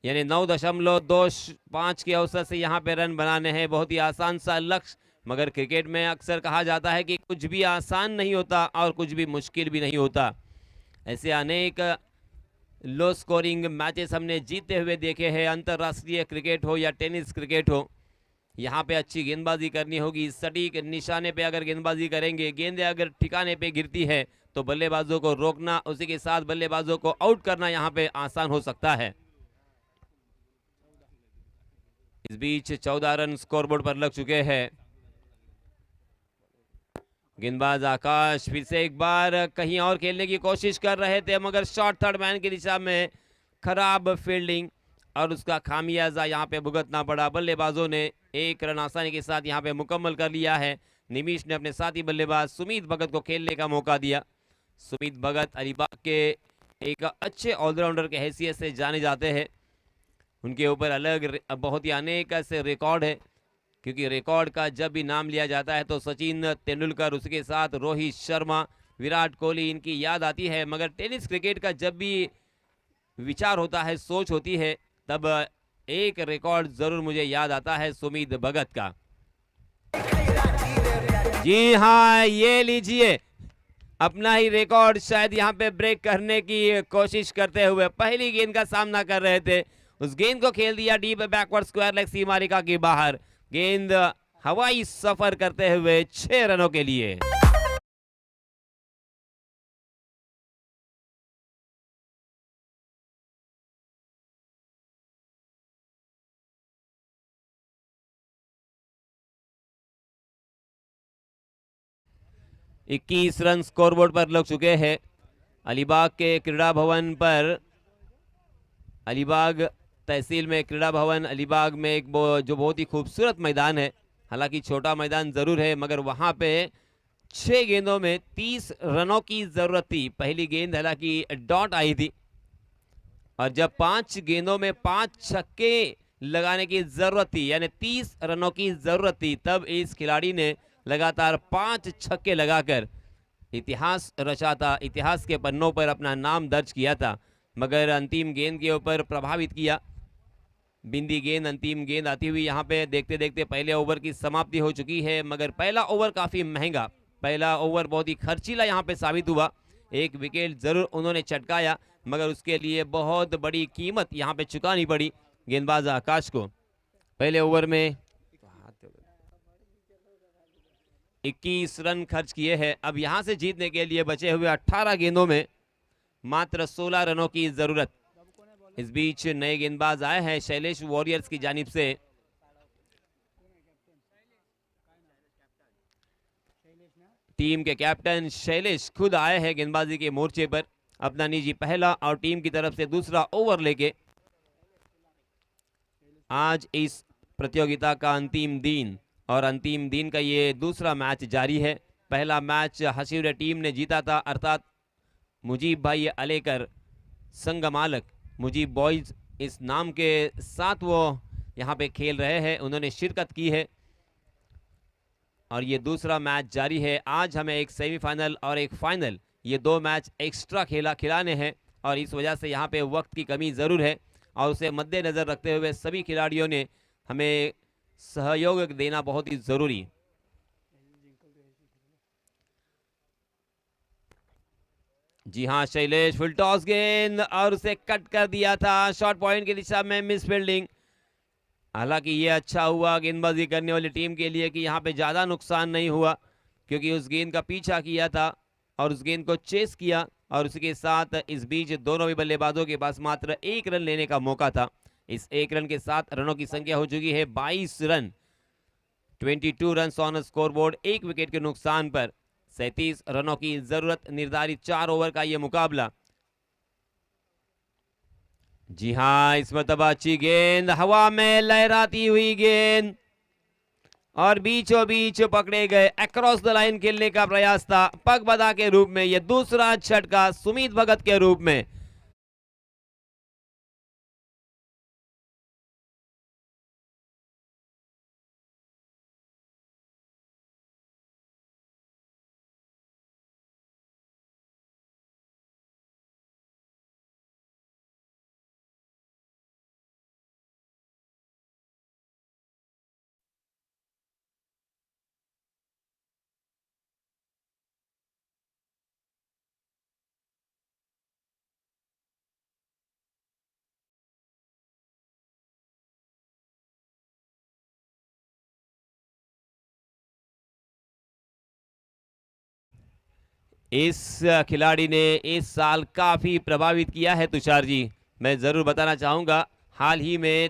यानी 9.25 के औसत से यहां पे रन बनाने हैं। बहुत ही आसान सा लक्ष्य, मगर क्रिकेट में अक्सर कहा जाता है कि कुछ भी आसान नहीं होता और कुछ भी मुश्किल भी नहीं होता। ऐसे अनेक लो स्कोरिंग मैचेस हमने जीते हुए देखे हैं, अंतर्राष्ट्रीय क्रिकेट हो या टेनिस क्रिकेट हो। यहाँ पे अच्छी गेंदबाजी करनी होगी, सटीक निशाने पे अगर गेंदबाजी करेंगे, गेंदें अगर ठिकाने पे गिरती है तो बल्लेबाजों को रोकना, उसी के साथ बल्लेबाजों को आउट करना यहाँ पे आसान हो सकता है। इस बीच 14 रन स्कोरबोर्ड पर लग चुके हैं। गेंदबाज आकाश फिर से एक बार कहीं और खेलने की कोशिश कर रहे थे, मगर शॉर्ट थर्ड मैन की दिशा में खराब फील्डिंग और उसका खामियाजा यहां पे भुगतना पड़ा। बल्लेबाजों ने एक रन आसानी के साथ यहां पे मुकम्मल कर लिया है। निमिष ने अपने साथी बल्लेबाज सुमित भगत को खेलने का मौका दिया। सुमित भगत अलीबाग के एक अच्छे ऑलराउंडर के हैसियत से जाने जाते हैं। उनके ऊपर अलग बहुत ही अनेक ऐसे रिकॉर्ड है, क्योंकि रिकॉर्ड का जब भी नाम लिया जाता है तो सचिन तेंदुलकर, उसके साथ रोहित शर्मा, विराट कोहली, इनकी याद आती है। मगर टेनिस क्रिकेट का जब भी विचार होता है, सोच होती है, तब एक रिकॉर्ड जरूर मुझे याद आता है, सुमित भगत का। जी हाँ, ये लीजिए अपना ही रिकॉर्ड शायद यहाँ पे ब्रेक करने की कोशिश करते हुए पहली गेंद का सामना कर रहे थे, उस गेंद को खेल दिया डीप बैकवर्ड स्क्वायर लेग सीमा रेखा के बाहर। गेंद हवाई सफर करते हुए 6 रनों के लिए। 21 रन स्कोरबोर्ड पर लग चुके हैं। अलीबाग के क्रीड़ा भवन पर, अलीबाग तहसील में क्रीड़ा भवन अलीबाग में एक जो बहुत ही खूबसूरत मैदान है। हालांकि छोटा मैदान जरूर है, मगर वहां पे 6 गेंदों में 30 रनों की जरूरत थी। पहली गेंद हालांकि डॉट आई थी, और जब 5 गेंदों में 5 छक्के लगाने की जरूरत थी, यानी 30 रनों की जरूरत थी, तब इस खिलाड़ी ने लगातार 5 छक्के लगाकर इतिहास रचा था, इतिहास के पन्नों पर अपना नाम दर्ज किया था। मगर अंतिम गेंद के ऊपर प्रभावित किया। बिंदी गेंद, अंतिम गेंद आती हुई यहाँ पे देखते देखते पहले ओवर की समाप्ति हो चुकी है। मगर पहला ओवर काफी महंगा, पहला ओवर बहुत ही खर्चीला यहाँ पे साबित हुआ। एक विकेट जरूर उन्होंने चटकाया, मगर उसके लिए बहुत बड़ी कीमत यहाँ पे चुकानी पड़ी गेंदबाज आकाश को। पहले ओवर में 21 रन खर्च किए हैं। अब यहां से जीतने के लिए बचे हुए 18 गेंदों में मात्र 16 रनों की जरूरत। इस बीच नए गेंदबाज आए हैं शैलेश वॉरियर्स की जानिब से। टीम के कैप्टन शैलेश खुद आए हैं गेंदबाजी के मोर्चे पर, अपना निजी पहला और टीम की तरफ से दूसरा ओवर लेके। आज इस प्रतियोगिता का अंतिम दिन, और अंतिम दिन का ये दूसरा मैच जारी है। पहला मैच हसीर टीम ने जीता था, अर्थात मुजीब भाई अलेकर संगमालक मुजीब बॉयज इस नाम के साथ वो यहाँ पे खेल रहे हैं, उन्होंने शिरकत की है। और ये दूसरा मैच जारी है। आज हमें एक सेमीफाइनल और एक फाइनल, ये 2 मैच एक्स्ट्रा खिलाने हैं, और इस वजह से यहाँ पे वक्त की कमी ज़रूर है, और उसे मद्देनज़र रखते हुए सभी खिलाड़ियों ने हमें सहयोग देना बहुत ही ज़रूरी। जी हाँ, शैलेश फुल टॉस गेंद और उसे कट कर दिया था शॉर्ट पॉइंट की दिशा में, मिस फील्डिंग। हालांकि ये अच्छा हुआ गेंदबाजी करने वाली टीम के लिए कि यहाँ पे ज़्यादा नुकसान नहीं हुआ, क्योंकि उस गेंद का पीछा किया था और उस गेंद को चेस किया, और उसके साथ इस बीच दोनों भी बल्लेबाजों के पास मात्र 1 रन लेने का मौका था। इस 1 रन के साथ रनों की संख्या हो चुकी है 22 run, 22 run on scoreboard. 1 wicket के नुकसान पर 37 रनों की जरूरत, निर्धारित 4 ओवर का यह मुकाबला। जी हाँ, इस मरतबा अच्छी गेंद, हवा में लहराती हुई गेंद, और बीचों बीच पकड़े गए। अक्रॉस द लाइन खेलने का प्रयास था पगबदा के रूप में, यह दूसरा झटका सुमित भगत के रूप में। इस खिलाड़ी ने इस साल काफी प्रभावित किया है तुषार जी। मैं जरूर बताना चाहूंगा, हाल ही में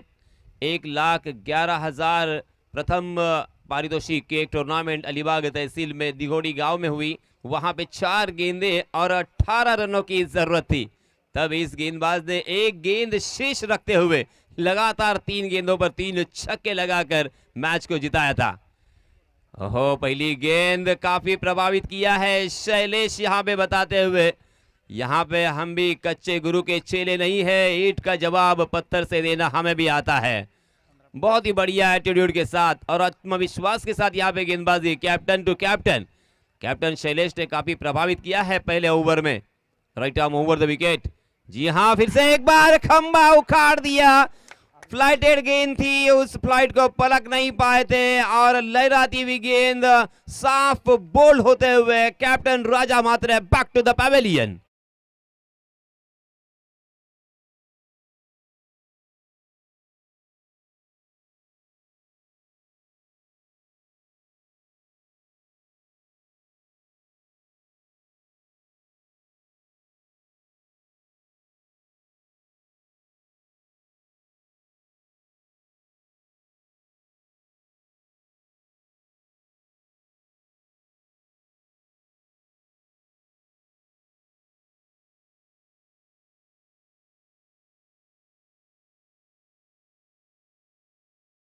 1,11,000 प्रथम पारितोषिक के एक टूर्नामेंट अलीबाग तहसील में दिघोड़ी गांव में हुई। वहां पे 4 गेंदे और 18 रनों की जरूरत थी। तब इस गेंदबाज ने एक गेंद शेष रखते हुए लगातार 3 गेंदों पर 3 छक्के लगाकर मैच को जिताया था। ओहो, पहली गेंद काफी प्रभावित किया है शैलेश यहाँ पे बताते हुए, यहाँ पे हम भी कच्चे गुरु के चेले नहीं है, ईंट का जवाब पत्थर से देना हमें भी आता है। बहुत ही बढ़िया एटीट्यूड के साथ और आत्मविश्वास के साथ यहाँ पे गेंदबाजी captain to captain, captain Shailesh ने काफी प्रभावित किया है पहले ओवर में। Right arm over the wicket. जी हाँ, फिर से एक बार खंबा उखाड़ दिया। फ्लाइटेड गेंद थी, उस फ्लाइट को पलक नहीं पाए थे, और लहराती हुई गेंद साफ बोल्ड होते हुए captain Raja Matre back to the pavilion.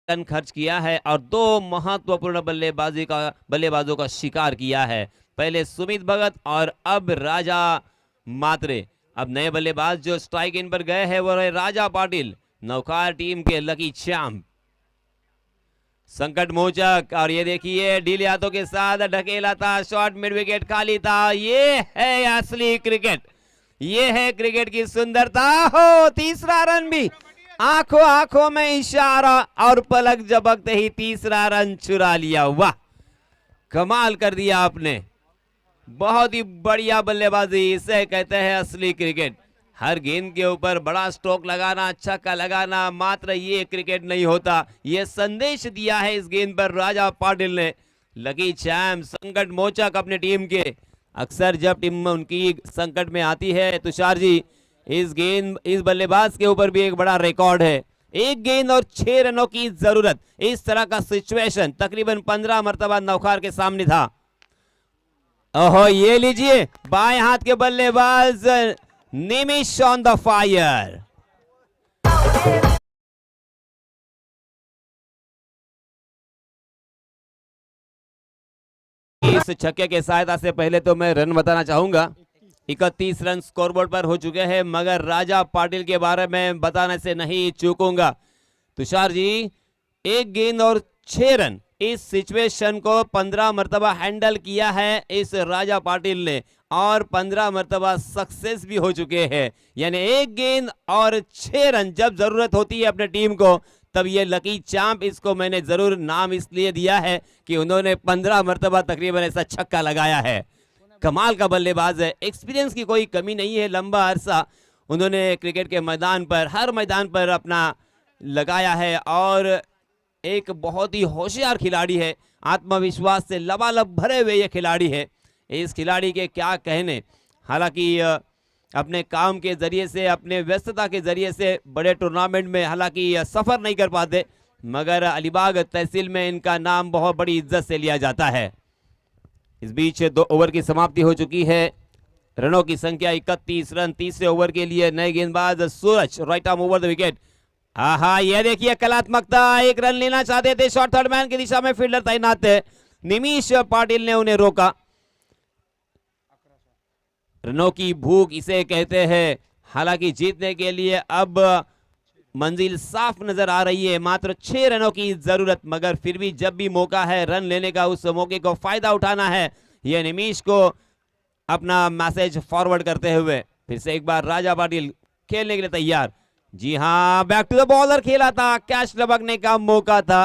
Run खर्च किया है और 2 महत्वपूर्ण बल्लेबाजों का शिकार किया है। पहले सुमित भगत और अब राजा मात्रे। अब नए बल्लेबाज जो स्ट्राइक इन पर गए हैं वो है राजा पाटिल, नौकार टीम के लकी चैंप। संकट मोचक, और ये देखिए ढीले हाथों के साथ ढकेला था, शॉट मिड विकेट खाली था। ये है असली क्रिकेट, ये है क्रिकेट की सुंदरता। हो तीसरा रन भी, आंखों आंखों में इशारा और पलक झपकते ही तीसरा रन चुरा लिया। वाह, कमाल कर दिया आपने, बहुत ही बढ़िया बल्लेबाजी, इसे कहते हैं असली क्रिकेट। हर गेंद के ऊपर बड़ा स्ट्रोक लगाना, छक्का लगाना, मात्र ये क्रिकेट नहीं होता। ये संदेश दिया है इस गेंद पर राजा पाटिल ने। लकी चैंप, संकट मोचक अपने टीम के। अक्सर जब टीम उनकी संकट में आती है तुषार जी, इस बल्लेबाज के ऊपर भी एक बड़ा रिकॉर्ड है। 1 गेंद और 6 रनों की जरूरत, इस तरह का सिचुएशन तकरीबन 15 मरतबा नौकार के सामने था। ओहो, ये लीजिए बाएं हाथ के बल्लेबाज निमिष ऑन द फायर। इस छक्के के सहायता से पहले तो मैं रन बताना चाहूंगा। 31 रन स्कोरबोर्ड पर हो चुके हैं, मगर राजा पाटिल के बारे में बताने से नहीं चूकूंगा। तुषार जी, 1 गेंद और 6 रन, इस सिचुएशन को 15 मरतबा हैंडल किया है इस राजा पाटिल ने, और 15 मरतबा सक्सेस भी हो चुके हैं। यानी 1 गेंद और 6 रन जब जरूरत होती है अपने टीम को, तब ये लकी चैंप, इसको मैंने जरूर नाम इसलिए दिया है कि उन्होंने 15 मरतबा तकरीबन ऐसा छक्का लगाया है। कमाल का बल्लेबाज है, एक्सपीरियंस की कोई कमी नहीं है। लंबा अरसा उन्होंने क्रिकेट के मैदान पर, हर मैदान पर अपना लगाया है, और एक बहुत ही होशियार खिलाड़ी है, आत्मविश्वास से लबालब भरे हुए ये खिलाड़ी है। इस खिलाड़ी के क्या कहने, हालांकि अपने काम के जरिए से, अपने व्यस्तता के जरिए से बड़े टूर्नामेंट में हालांकि सफर नहीं कर पाते, मगर अलीबाग तहसील में इनका नाम बहुत बड़ी इज्जत से लिया जाता है। इस बीच 2 ओवर की समाप्ति हो चुकी है, रनों की संख्या 31 रन। तीसरे ओवर के लिए नए गेंदबाज Suraj, right arm over the wicket. आहा, ये देखिए कलात्मकता, 1 रन लेना चाहते थे, शॉर्ट थर्ड मैन की दिशा में फील्डर तैनात थे, निमिष पाटिल ने उन्हें रोका। रनों की भूख इसे कहते हैं। हालांकि जीतने के लिए अब मंजिल साफ नजर आ रही है, मात्र 6 रनों की जरूरत, मगर फिर भी जब भी मौका है रन लेने का, उस मौके को फायदा उठाना है। यह निमिष को अपना मैसेज फॉरवर्ड करते हुए फिर से एक बार राजा पाटिल खेलने के लिए तैयार। जी हां, बैक टू द बॉलर खेला था, कैच लपकने का मौका था।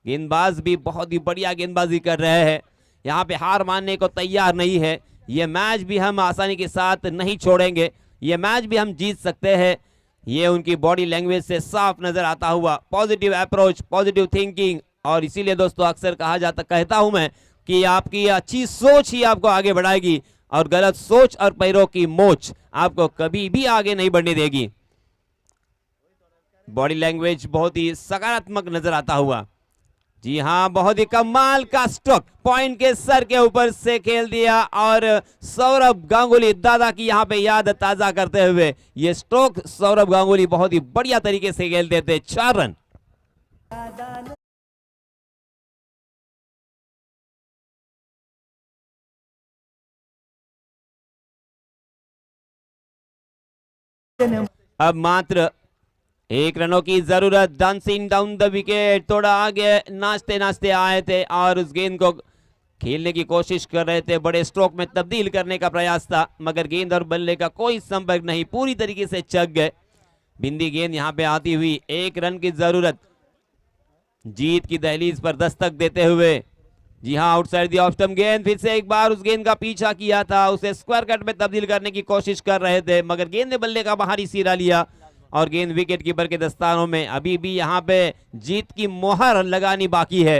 गेंदबाज भी बहुत ही बढ़िया गेंदबाजी कर रहे हैं, यहाँ पे हार मानने को तैयार नहीं है। ये मैच भी हम आसानी के साथ नहीं छोड़ेंगे, ये मैच भी हम जीत सकते हैं। ये उनकी बॉडी लैंग्वेज से साफ नजर आता हुआ पॉजिटिव अप्रोच, पॉजिटिव थिंकिंग, और इसीलिए दोस्तों अक्सर कहता हूं मैं कि आपकी अच्छी सोच ही आपको आगे बढ़ाएगी, और गलत सोच और पैरों की मोच आपको कभी भी आगे नहीं बढ़ने देगी। बॉडी लैंग्वेज बहुत ही सकारात्मक नजर आता हुआ। जी हां, बहुत ही कमाल का स्ट्रोक, पॉइंट के सर के ऊपर से खेल दिया, और सौरभ गांगुली दादा की यहां पे याद ताजा करते हुए ये स्ट्रोक सौरभ गांगुली बहुत ही बढ़िया तरीके से खेल देते। 4 रन। अब मात्र 1 रनों की जरूरत। डांसिंग डाउन द विकेट, थोड़ा आगे नाचते नाचते आए थे और उस गेंद को खेलने की कोशिश कर रहे थे, बड़े स्ट्रोक में तब्दील करने का प्रयास था, मगर गेंद और बल्ले का कोई संपर्क नहीं, पूरी तरीके से चक गए। बिंदी गेंद यहां पे आती हुई 1 रन की जरूरत, जीत की दहलीज पर दस्तक देते हुए। जी हां, आउटसाइड दी ऑफ स्टंप गेंद, फिर से एक बार उस गेंद का पीछा किया था, उसे स्क्वायर कट में तब्दील करने की कोशिश कर रहे थे, मगर गेंद ने बल्ले का बाहरी सिरा लिया और गेंद विकेट कीपर के दस्तानों में। अभी भी यहां पे जीत की मोहर लगानी बाकी है।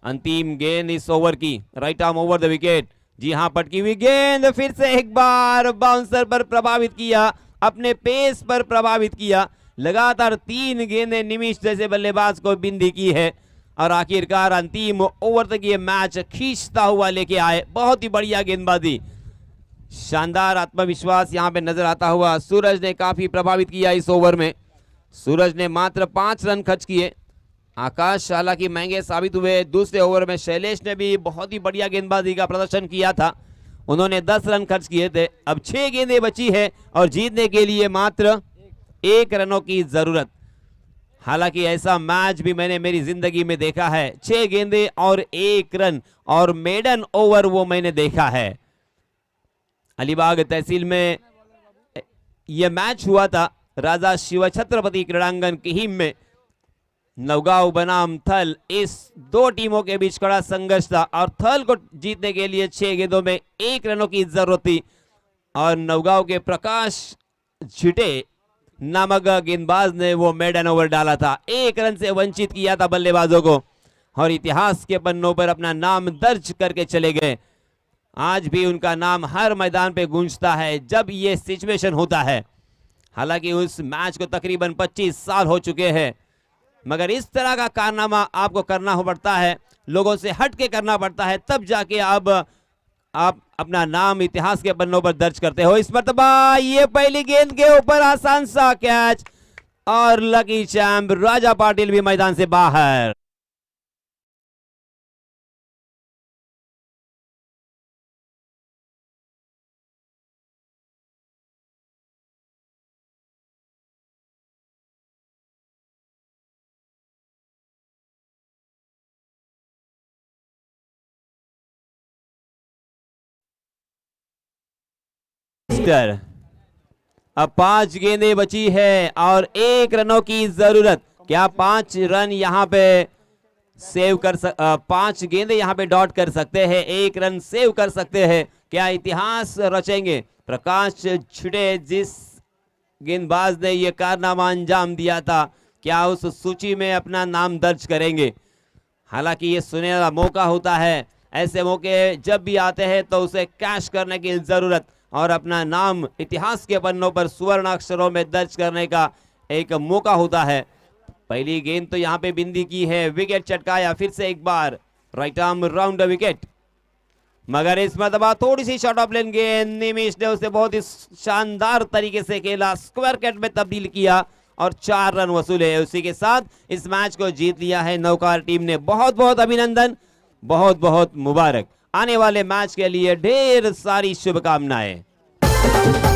अंतिम गेंद इस ओवर की, right arm over the wicket. जी हां, पटकी हुई गेंद, फिर से एक बार बाउंसर पर प्रभावित किया, अपने पेस पर प्रभावित किया। लगातार 3 गेंदें निमिष जैसे बल्लेबाज को बिंदी की है, और आखिरकार अंतिम ओवर तक ये मैच खींचता हुआ लेके आए। बहुत ही बढ़िया गेंदबाजी, शानदार आत्मविश्वास यहाँ पे नजर आता हुआ। सूरज ने काफी प्रभावित किया इस ओवर में। सूरज ने मात्र 5 रन खर्च किए। आकाश हालांकि महंगे साबित हुए। दूसरे ओवर में शैलेश ने भी बहुत ही बढ़िया गेंदबाजी का प्रदर्शन किया था। उन्होंने 10 रन खर्च किए थे। अब 6 गेंदें बची है और जीतने के लिए मात्र 1 रनों की जरूरत। हालांकि ऐसा मैच भी मैंने मेरी जिंदगी में देखा है। 6 गेंदें और 1 रन और मेडन ओवर वो मैंने देखा है। अलीबाग तहसील में यह मैच हुआ था। राजा शिवछत्रपति क्रीड़ांगन किहिम में नवगांव बनाम थल, इस 2 टीमों के बीच कड़ा संघर्ष था और थल को जीतने के लिए 6 गेंदों में 1 रनों की जरूरत थी और नवगांव के प्रकाश झिटे नामक गेंदबाज ने वो मेडन ओवर डाला था। 1 रन से वंचित किया था बल्लेबाजों को और इतिहास के पन्नों पर अपना नाम दर्ज करके चले गए। आज भी उनका नाम हर मैदान पे गूंजता है जब ये सिचुएशन होता है। हालांकि उस मैच को तकरीबन 25 साल हो चुके हैं, मगर इस तरह का कारनामा आपको करना पड़ता है, लोगों से हट के करना पड़ता है, तब जाके आप अपना नाम इतिहास के पन्नों पर दर्ज करते हो। इस मर्तबा ये पहली गेंद के ऊपर आसान सा कैच और लकी चैंप राजा पाटिल भी मैदान से बाहर। अब 5 गेंदें बची है और 1 रनों की जरूरत। क्या 5 रन यहाँ पे सेव कर 5 गेंदें यहाँ पे डॉट कर सकते हैं, 1 रन सेव कर सकते हैं? क्या इतिहास रचेंगे? प्रकाश छिड़े जिस गेंदबाज ने ये कारनामा अंजाम दिया था, क्या उस सूची में अपना नाम दर्ज करेंगे? हालांकि ये सुनहरा मौका होता है, ऐसे मौके जब भी आते हैं तो उसे कैश करने की जरूरत और अपना नाम इतिहास के पन्नों पर स्वर्ण अक्षरों में दर्ज करने का एक मौका होता है। पहली गेंद तो यहाँ पे बिंदी की है, विकेट चटकाया फिर से एक बार, right arm round the wicket, मगर इस मरतबा थोड़ी सी शॉर्ट ऑफ लेन गेंद, निमिष ने उसे बहुत ही शानदार तरीके से खेला, स्क्वायर कैट में तब्दील किया और 4 रन वसूले। उसी के साथ इस मैच को जीत लिया है नौकार टीम ने। बहुत बहुत अभिनंदन, बहुत बहुत मुबारक। आने वाले मैच के लिए ढेर सारी शुभकामनाएं।